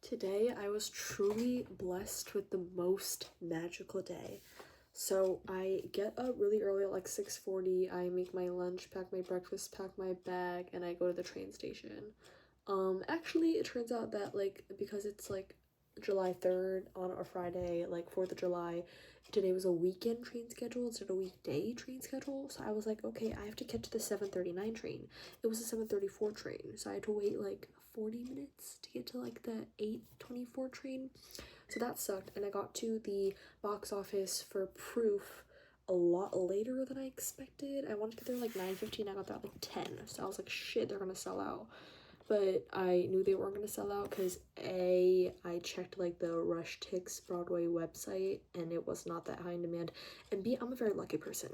Today I was truly blessed with the most magical day. So I get up really early at like 6:40. I make my lunch, pack my breakfast, pack my bag, and I go to the train station. Actually it turns out that like because it's like July 3rd on a Friday, like 4th of July, today was a weekend train schedule instead of a weekday train schedule. So I was like, okay, I have to catch the 7:39 train. It was a 7:34 train, so I had to wait like 40 minutes to get to like the 8:24 train. So that sucked, and I got to the box office for Proof a lot later than I expected. I wanted to get there like 9:15. I got there at like 10, so I was like, shit, they're gonna sell out. But I knew they weren't gonna sell out because A, I checked like the Rush Tix Broadway website and it was not that high in demand, and B, I'm a very lucky person.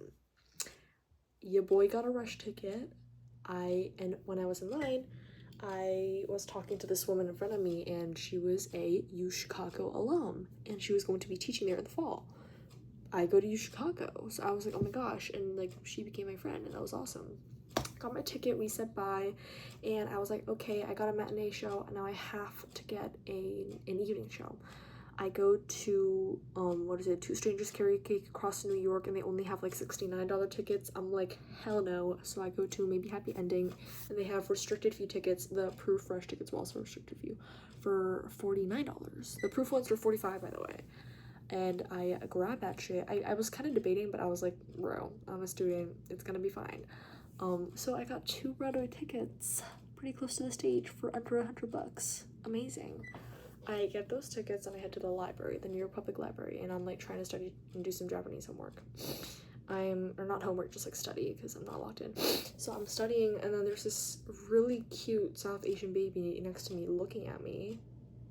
Your boy got a Rush ticket. And when I was in line, I was talking to this woman in front of me, and she was a U Chicago alum, and she was going to be teaching there in the fall. I go to U Chicago, so I was like, oh my gosh, and like she became my friend, and that was awesome. Got my ticket, we said bye, and I was like, okay, I got a matinee show, and now I have to get an evening show. I go to Two Strangers Karaoke across New York, and they only have like $69 tickets. I'm like, hell no. So I go to Maybe Happy Ending, and they have restricted view tickets. The Proof Rush tickets were also restricted view for $49. The Proof ones were $45, by the way. And I grabbed that shit. I was kind of debating, but I was like, bro, I'm a student, it's gonna be fine. So I got 2 Broadway tickets pretty close to the stage for under $100. Amazing. I get those tickets and I head to the library, the New York Public Library, and I'm like trying to study and do some Japanese homework. Or not homework, just like study, because I'm not locked in. So I'm studying, and then there's this really cute South Asian baby next to me looking at me.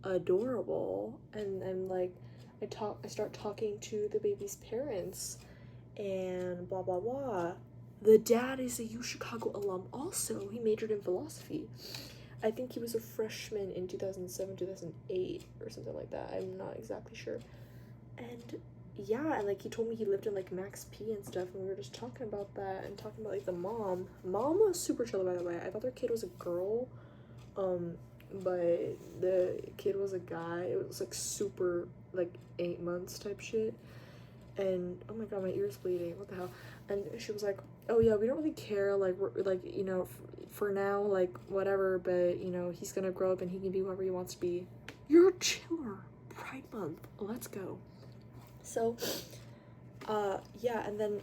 Adorable. And I'm like, I start talking to the baby's parents, and blah blah blah. The dad is a U Chicago alum also. He majored in philosophy. I think he was a freshman in 2007, 2008 or something like that. I'm not exactly sure. And yeah, and like he told me he lived in like Max P and stuff, and we were just talking about that and talking about like the mom. Mom was super chill, by the way. I thought their kid was a girl, but the kid was a guy. It was like super like 8 months type shit. And oh my god, my ear's bleeding, what the hell. And she was like, oh yeah, we don't really care, like we're like, you know, for now, like whatever, but you know, he's gonna grow up and he can be whoever he wants to be. You're a chiller. Pride month, let's go. So yeah, and then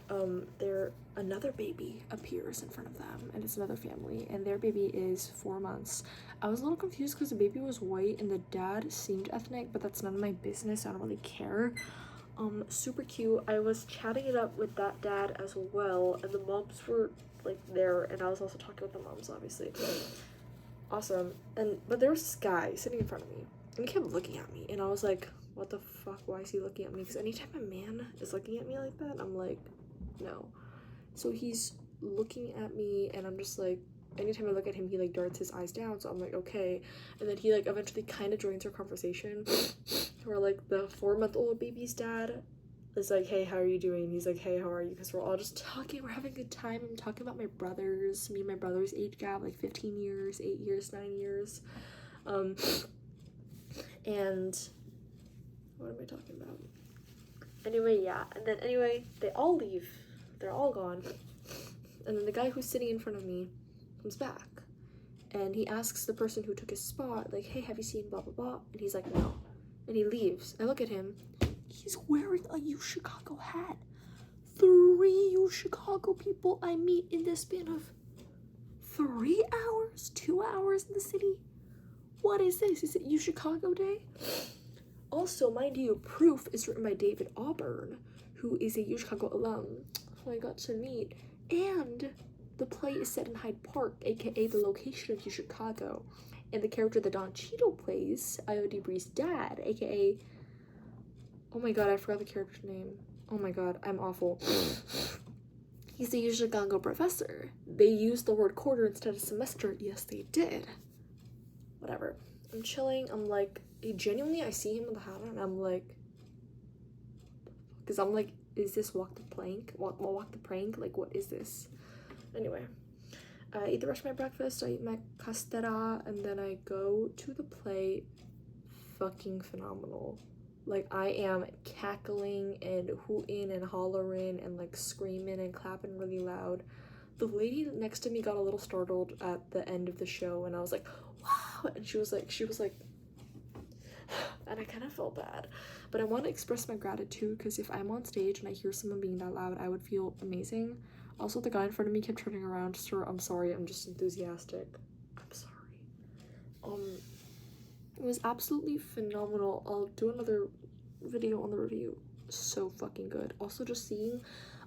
another baby appears in front of them, and it's another family, and their baby is 4 months. I was a little confused because the baby was white and the dad seemed ethnic, but that's none of my business. I don't really care. Super cute. I was chatting it up with that dad as well, and the moms were like there, and I was also talking with the moms, obviously. Awesome. But there was this guy sitting in front of me, and he kept looking at me, and I was like, what the fuck, why is he looking at me? Because anytime a man is looking at me like that, I'm like, no. So he's looking at me, and I'm just like, anytime I look at him, he like darts his eyes down, so I'm like, okay. And then he like eventually kind of joins our conversation, where like the 4-month-old baby's dad is like, hey, how are you doing? He's like, hey, how are you? Because we're all just talking, we're having a good time. I'm talking about my brothers, me and my brother's age gap, like 15 years, 8 years, 9 years. And what am I talking about? Anyway, yeah, and then anyway, they all leave. They're all gone. And then the guy who's sitting in front of me comes back. And he asks the person who took his spot, like, hey, have you seen blah, blah, blah? And he's like, no. And he leaves. I look at him. He's wearing a U Chicago hat. 3 U Chicago people I meet in the span of 3 hours? 2 hours in the city? What is this? Is it U Chicago Day? Also, mind you, Proof is written by David Auburn, who is a U Chicago alum, who I got to meet. And the play is set in Hyde Park, aka the location of U Chicago. And the character that Don Cheadle plays, Io Bree's dad, aka... oh my god, I forgot the character's name. Oh my god, I'm awful. He's the U Chicago professor. They used the word quarter instead of semester. Yes, they did. Whatever. I'm chilling. I'm like, genuinely, I see him with the hat on, and I'm like, because I'm like, is this walk the plank? Walk the prank? Like, what is this? Anyway, I eat the rest of my breakfast. I eat my castera, and then I go to the play fucking phenomenal. Like, I am cackling and hooting and hollering and like screaming and clapping really loud. The lady next to me got a little startled at the end of the show, and I was like, wow, and she was like, and I kind of felt bad. But I want to express my gratitude, because if I'm on stage and I hear someone being that loud, I would feel amazing. Also, the guy in front of me kept turning around. Sir, I'm sorry, I'm just enthusiastic. I'm sorry. It was absolutely phenomenal. I'll do another video on the review. So fucking good. Also, just seeing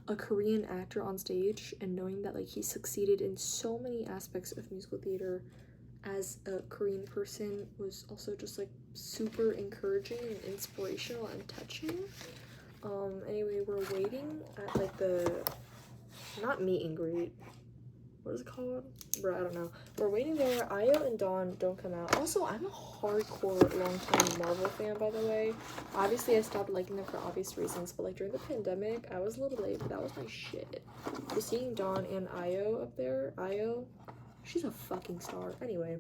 a Korean actor on stage and knowing that like he succeeded in so many aspects of musical theater as a Korean person was also just like super encouraging and inspirational and touching. Anyway, we're waiting at like the, not meet and greet, what is it called? Bro, I don't know. We're waiting there. Ayo and Dawn don't come out. Also, I'm a hardcore long-time Marvel fan, by the way. Obviously, I stopped liking them for obvious reasons, but like during the pandemic, I was a little late, but that was my shit. Just seeing Dawn and Ayo up there. Ayo, she's a fucking star. Anyway,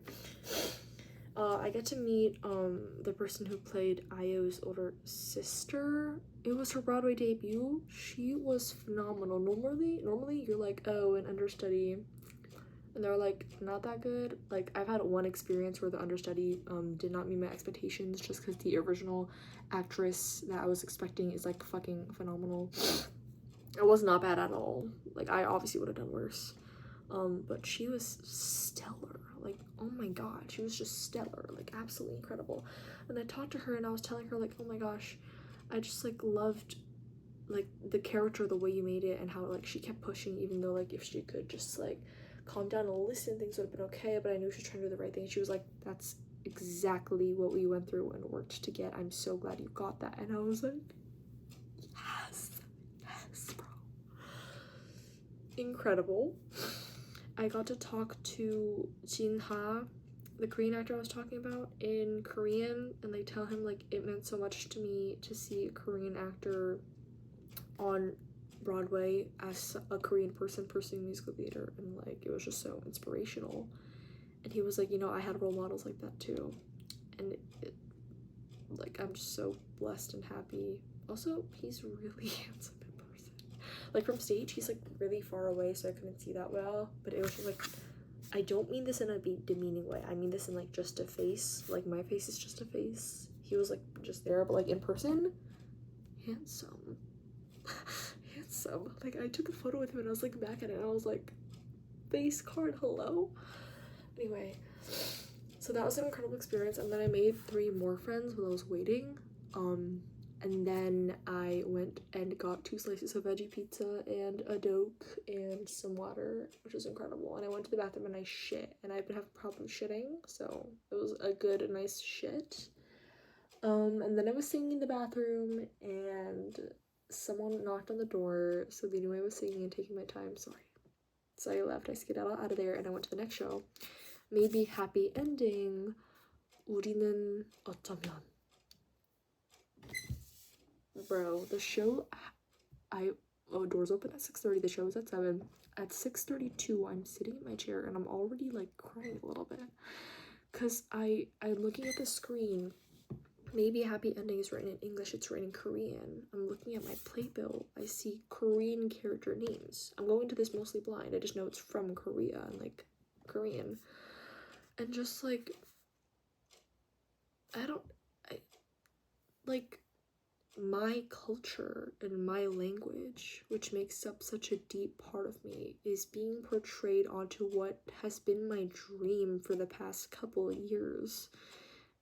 I get to meet the person who played Ayo's older sister. It was her Broadway debut. She was phenomenal. Normally you're like, oh, an understudy, and they're like not that good. Like, I've had one experience where the understudy did not meet my expectations, just because the original actress that I was expecting is like fucking phenomenal. It was not bad at all. Like, I obviously would have done worse. But she was stellar. Like, oh my god, she was just stellar, like absolutely incredible. And I talked to her and I was telling her like, oh my gosh, I just like loved like the character, the way you made it, and how like she kept pushing, even though like if she could just like calm down and listen, things would have been okay. But I knew she was trying to do the right thing. She was like, that's exactly what we went through and worked to get. I'm so glad you got that. And I was like, yes, bro, incredible. I got to talk to Jin Ha, the Korean actor I was talking about, in Korean, and like tell him like it meant so much to me to see a Korean actor on Broadway as a Korean person pursuing musical theater, and like it was just so inspirational. And he was like, you know, I had role models like that too, and like I'm just so blessed and happy. Also, he's really handsome in person. Like from stage, he's like really far away, so I couldn't see that well, but it was just like, I don't mean this in a demeaning way. I mean this in like just a face. Like my face is just a face. He was like just there, but like in person, handsome. Handsome. Like I took a photo with him and I was like back at it and I was like, face card, hello? Anyway, so that was an incredible experience. And then I made 3 more friends while I was waiting. And then I went and got 2 slices of veggie pizza and a Doke and some water, which was incredible. And I went to the bathroom and I shit, and I've been having problems shitting, so it was a good, nice shit. And then I was singing in the bathroom, and someone knocked on the door, so they knew I was singing and taking my time. Sorry. So I left. I skedaddled out of there, and I went to the next show. Maybe happy ending. 우리는 어쩌면. Bro, the show, doors open at 6:30, the show is at 7. At 6:32, I'm sitting in my chair and I'm already like crying a little bit, because I'm looking at the screen. Maybe happy ending is written in English, it's written in Korean. I'm looking at my playbill, I see Korean character names. I'm going to this mostly blind, I just know it's from Korea and like Korean. And just like, my culture and my language, which makes up such a deep part of me, is being portrayed onto what has been my dream for the past couple of years.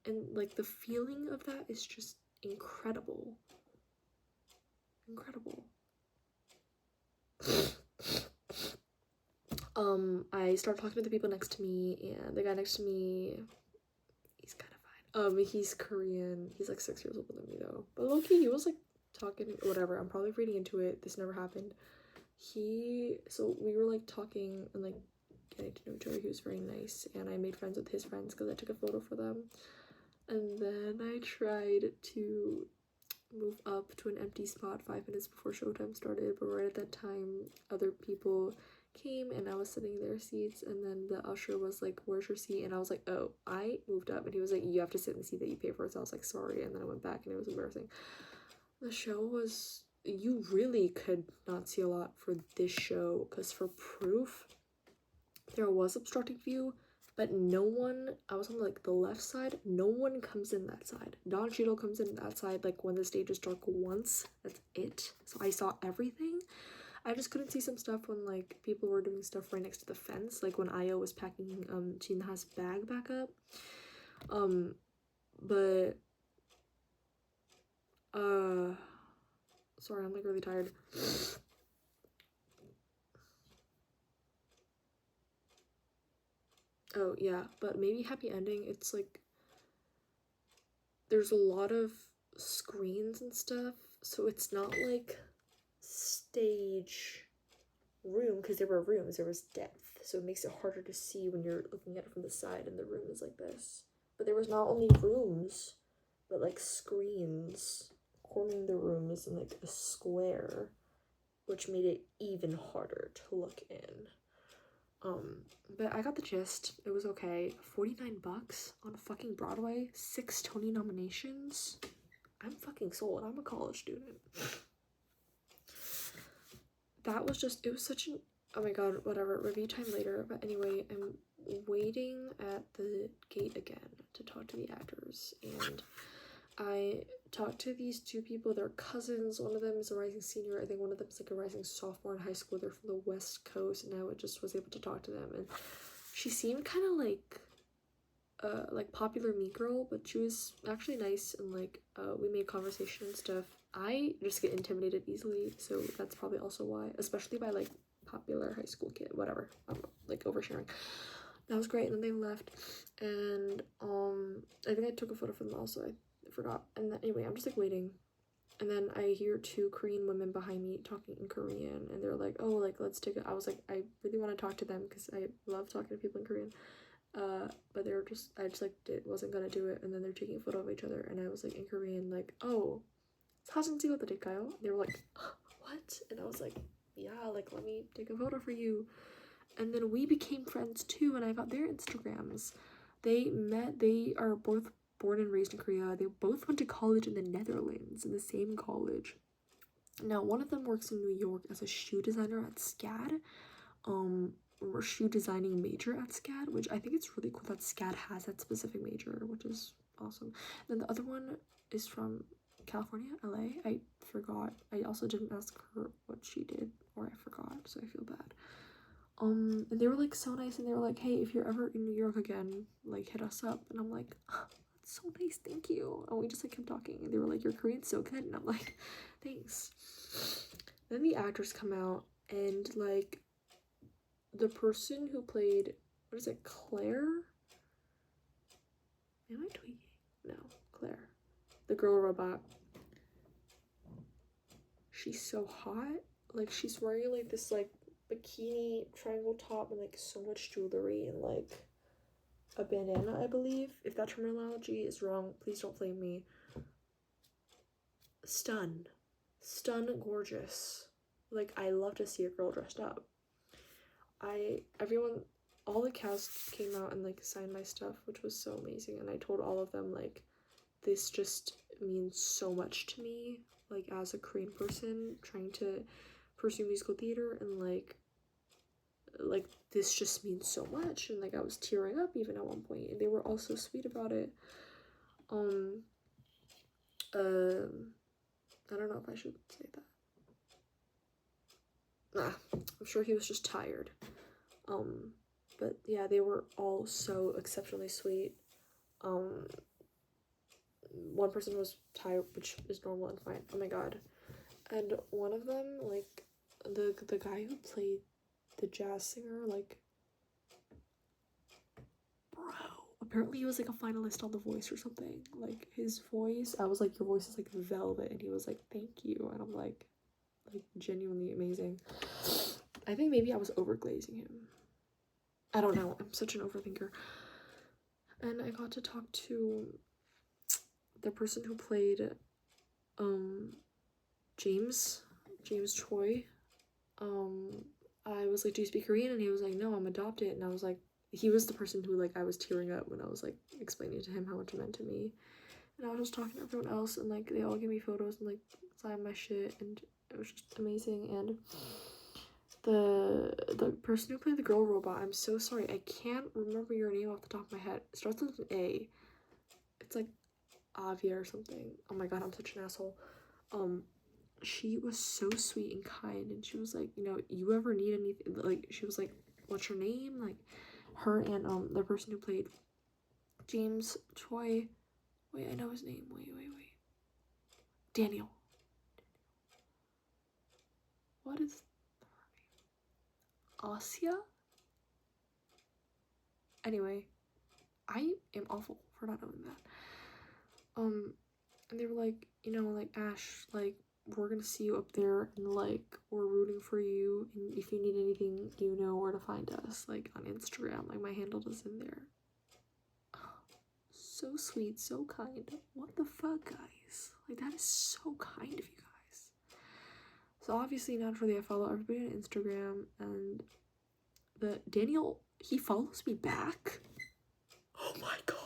And like the feeling of that is just incredible. I started talking to the people next to me, and the guy next to me, he's kind of fine. He's Korean. He's like 6 years older than me though. But low-key, he was like talking, whatever. I'm probably reading into it. This never happened. So we were like talking and like getting to know each other. He was very nice, and I made friends with his friends because I took a photo for them. And then I tried to move up to an empty spot 5 minutes before showtime started, but right at that time, other people came and I was sitting in their seats, and then the usher was like, where's your seat? And I was like, oh, I moved up. And he was like, you have to sit in the seat that you pay for. So I was like, sorry. And then I went back and it was embarrassing. The show was, you really could not see a lot for this show, because for Proof there was obstructing view, but no one, I was on like the left side, no one comes in that side. Don Cheadle comes in that side like when the stage is dark once, that's it. So I saw everything. I just couldn't see some stuff when like people were doing stuff right next to the fence, like when Io was packing Jinha's bag back up. But sorry, I'm like really tired. Oh yeah, but maybe happy ending, it's like there's a lot of screens and stuff, so it's not like stage room, because there were rooms, there was depth, so it makes it harder to see when you're looking at it from the side and the room is like this. But there was not only rooms, but like screens cornering the rooms in like a square, which made it even harder to look in. But I got the gist. It was okay. $49 on fucking Broadway, 6 Tony nominations. I'm fucking sold. I'm a college student. That was just, it was such an, oh my god, whatever, review time later. But anyway, I'm waiting at the gate again to talk to the actors, and I talked to these two people. They're cousins. One of them is a rising senior. I think one of them is like a rising sophomore in high school. They're from the West Coast, and I just was able to talk to them. And she seemed kind of like popular meet girl, but she was actually nice, and like we made conversation and stuff. I just get intimidated easily, so that's probably also why, especially by like popular high school kid, whatever. I'm like oversharing. That was great. And then they left, and I think I took a photo for them also. I forgot. And then, anyway, I'm just like waiting, and then I hear 2 Korean women behind me talking in Korean, and they're like, oh, like let's take it. I was like, I really want to talk to them because I love talking to people in Korean, but they were just, I just like wasn't gonna do it. And then they're taking a photo of each other, and I was like in Korean like, oh, 사진 찍어도 될까요? They were like, what? And I was like, yeah, like let me take a photo for you. And then we became friends too, and I got their Instagrams. They met, they are both born and raised in Korea. They both went to college in the Netherlands, in the same college. Now, one of them works in New York as a shoe designer at SCAD, or shoe designing major at SCAD, which I think it's really cool that SCAD has that specific major, which is awesome. And then the other one is from California, LA. I forgot. I also didn't ask her what she did, or I forgot, so I feel bad. And they were like so nice, and they were like, hey, if you're ever in New York again, like hit us up. And I'm like, oh, that's so nice, thank you. And we just like kept talking, and they were like, your Korean's so good. And I'm like, thanks. Then the actors come out, and like the person who played, what is it, Claire? Am I tweaking? No, Claire, the girl robot. She's so hot. Like she's wearing like this like bikini triangle top and like so much jewelry and like a bandana, I believe. If that terminology is wrong, please don't blame me. Stun gorgeous. Like I love to see a girl dressed up. All the cast came out and like signed my stuff, which was so amazing. And I told all of them like, this just means so much to me, like as a Korean person trying to pursue musical theater, and like this just means so much. And like I was tearing up even at one point, and they were all so sweet about it. I don't know if I should say that. I'm sure he was just tired. But yeah, they were all so exceptionally sweet. One person was tired, which is normal and fine. Oh my god. And one of them, like the guy who played the jazz singer, like, bro, apparently he was like a finalist on The Voice or something. Like his voice, I was like, your voice is like velvet, and he was like, thank you. And I'm like genuinely amazing. I think maybe I was overglazing him. I don't know, I'm such an overthinker. And I got to talk to the person who played James Choi. I was like, do you speak Korean? And he was like, no, I'm adopted. And I was like, he was the person who, like, I was tearing up when I was, like, explaining to him how much it meant to me. And I was just talking to everyone else, and, like, they all gave me photos and, like, signed my shit, and it was just amazing. And the person who played the girl robot, I'm so sorry, I can't remember your name off the top of my head. It starts with an A. It's, like, Avia or something. Oh my god, I'm such an asshole. She was so sweet and kind, and she was like, you know, you ever need anything, like, she was like, what's your name? Like, her and the person who played James Choi, wait, I know his name, wait, Daniel, what is her name? Asia? Anyway, I am awful for not knowing that. And they were like, you know, like, Ash, like, we're gonna see you up there, and, like, we're rooting for you, and if you need anything, you know where to find us, like, on Instagram, like, my handle is in there. So sweet, so kind. What the fuck, guys? Like, that is so kind of you guys. So obviously, naturally, I follow everybody on Instagram, and the Daniel, he follows me back. Oh my god.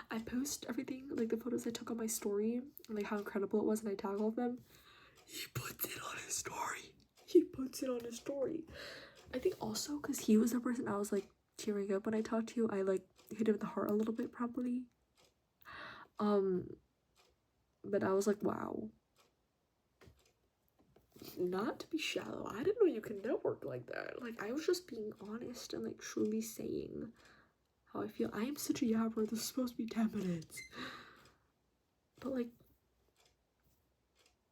I post everything, like the photos I took on my story, and like how incredible it was, and I tag all of them. He puts it on his story. I think also because he was the person I was like tearing up when I talked to you, I like hit him in the heart a little bit probably. But I was like, wow. Not to be shallow, I didn't know you can network like that. Like, I was just being honest and like truly saying how I feel. I am such a yapper. This is supposed to be 10 minutes. But like,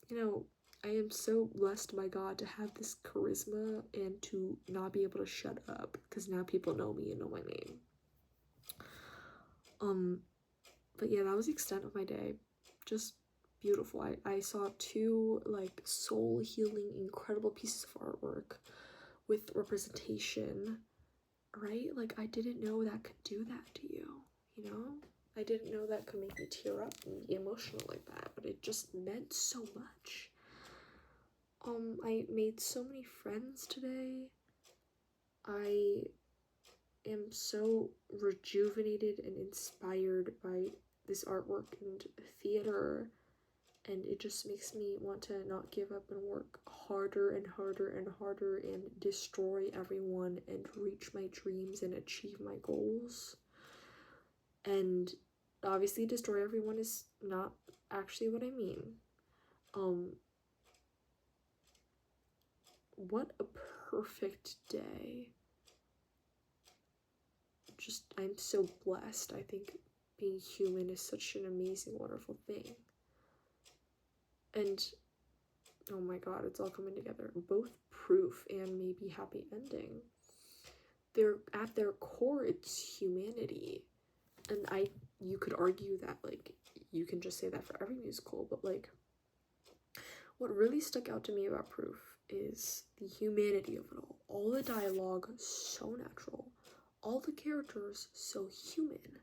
you know, I am so blessed by God to have this charisma and to not be able to shut up, because now people know me and know my name. But yeah, that was the extent of my day. Just beautiful. I saw 2 like soul healing incredible pieces of artwork with representation, right? Like, I didn't know that could do that to you, you know? I didn't know that could make me tear up and be emotional like that, but it just meant so much. I made so many friends today. I am so rejuvenated and inspired by this artwork and theater, and it just makes me want to not give up and work harder and harder and harder and destroy everyone and reach my dreams and achieve my goals. And obviously destroy everyone is not actually what I mean. What a perfect day. Just, I'm so blessed. I think being human is such an amazing, wonderful thing. And oh my god, it's all coming together. Both proof and maybe happy ending. They're at their core, it's humanity. And you could argue that, like, you can just say that for every musical, but like, what really stuck out to me about Proof is the humanity of it all. All the dialogue, so natural. All the characters, so human.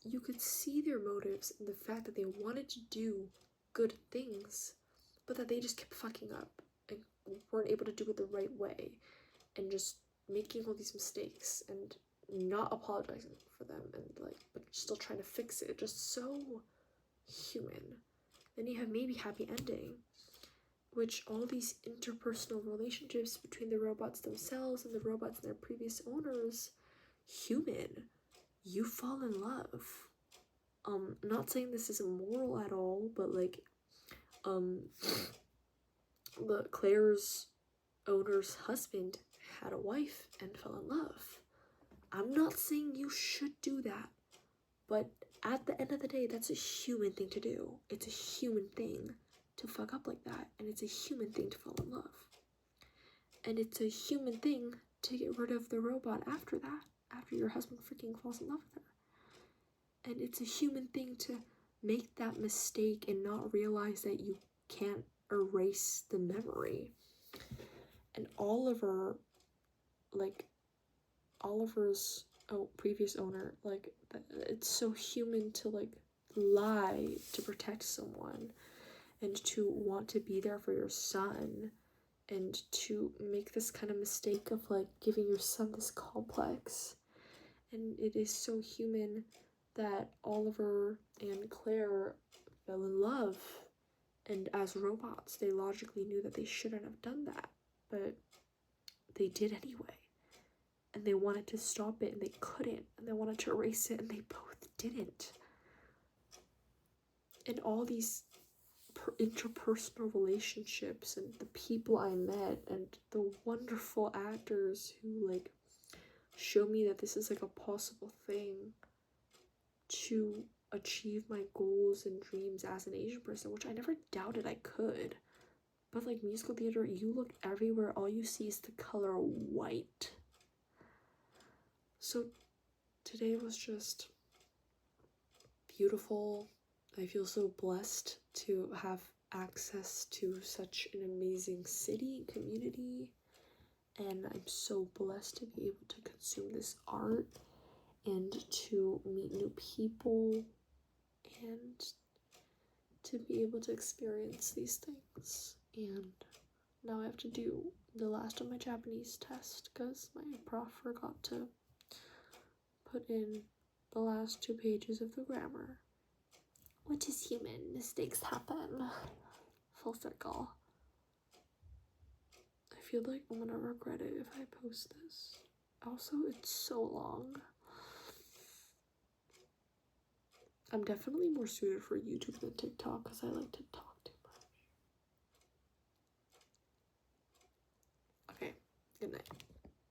You could see their motives in the fact that they wanted to do good things, but that they just kept fucking up and weren't able to do it the right way, and just making all these mistakes and not apologizing for them, and like, but still trying to fix it. Just so human. Then you have maybe happy ending, which all these interpersonal relationships between the robots themselves and the robots and their previous owners, human. You fall in love. Not saying this is immoral at all, but like, the Claire's owner's husband had a wife and fell in love. I'm not saying you should do that, but at the end of the day, that's a human thing to do. It's a human thing to fuck up like that, and it's a human thing to fall in love. And it's a human thing to get rid of the robot after that, after your husband freaking falls in love with her. And it's a human thing to make that mistake and not realize that you can't erase the memory. And Oliver's previous owner, like, it's so human to like lie to protect someone and to want to be there for your son and to make this kind of mistake of like giving your son this complex. And it is so human that Oliver and Claire fell in love, and as robots they logically knew that they shouldn't have done that, but they did anyway, and they wanted to stop it and they couldn't, and they wanted to erase it and they both didn't. And all these interpersonal relationships and the people I met and the wonderful actors who like show me that this is like a possible thing to achieve my goals and dreams as an Asian person, which I never doubted I could. But like musical theater, you look everywhere, all you see is the color white. So today was just beautiful. I feel so blessed to have access to such an amazing city and community, and I'm so blessed to be able to consume this art and to meet new people and to be able to experience these things. And now I have to do the last of my Japanese test because my prof forgot to put in the last 2 pages of the grammar, which is human. Mistakes happen. Full circle. I feel like I'm gonna regret it if I post this. Also, it's so long. I'm definitely more suited for YouTube than TikTok because I like to talk